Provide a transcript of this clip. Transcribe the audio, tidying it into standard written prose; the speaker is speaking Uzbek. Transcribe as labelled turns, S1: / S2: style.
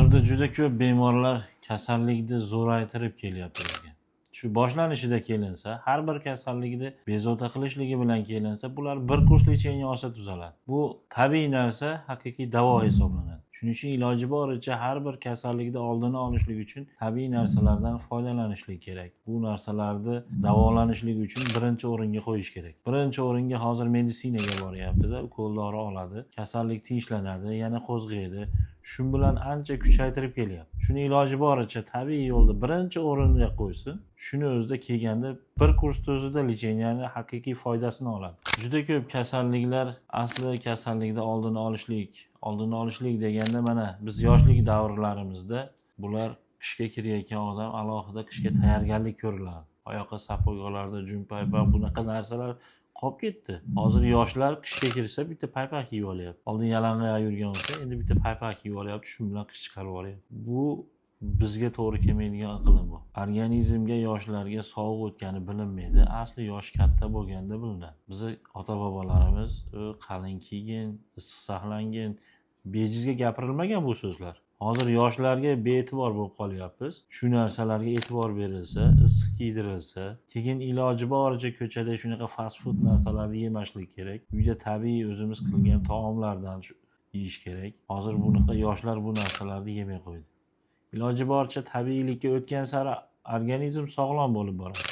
S1: Hozirda juda ko'p bemorlar kasallikni zo'raytirib kelyapti bizga. Shu boshlanishida kelinsa, har bir kasallikni bezovta qilishligi bilan kelinsa, bular bir kurs lecheniya olsa tuzaladi. Bu tabiiy narsa, haqiqiy davo hisoblanadi. Shuning uchun iloji boricha har bir kasallikni oldini olishlik uchun tabiiy narsalardan foydalanishlik kerak. Bu narsalarni davolanishlik uchun birinchi o'ringa qo'yish kerak. Birinchi o'ringa hozir meditsinaga boryapti-da, ukol dori oladi, kasallik tinchlanadi, yana qo'zg'aydi. Shu bilan ancha kuchaytirib kelyapti. Shuni iloji boricha tabiiy yo'lda birinchi o'ringa qo'ysin. Shuni o'zida kelganda bir kursda o'zida lecheniyani haqiqiy foydasini oladi. Juda ko'p kasalliklar asli kasallikni oldini olishlik deganda mana biz yoshlik davrlarimizda bular qishga kirayotgan odam alohida qishga tayyorgarlik ko'riladi. Oyoqqa sapogalarda junpaypaq bunaqa narsalar qolib ketdi. Hozir yoshlar qishga kirsa bitta paypoq kiyib olyapti. Oldin yalang'oq yurgan bo'lsa, endi bitta paypoq kiyib olyapti, shu bilan qish chiqarib olyapti. Bu bizga to'g'ri kelmaydigan iqlim bu. Organizmga yoshlarga sovuq o'tgani bilinmaydi. Asli yosh katta bo'lganda bilinadi. Bizni ota-bobolarimiz qalin kiygin, issiq saqlangin, bejizga gapirilmagan bu so'zlar. Hozir yoshlarga bee'tibor bo'lib qolyapmiz. Shu narsalarga e'tibor berilsa, issiq kiydirilsa, keyin iloji boricha ko'chada shunaqa fast food narsalarni yemaslik kerak. Uyda tabiiy o'zimiz qilgan taomlardan yeyish kerak. Hozir bunaqa yoshlar bu narsalarni yemay qo'ydi. Iloji boricha tabiiylikka o'tgan sari organizm sog'lom bo'lib boradi.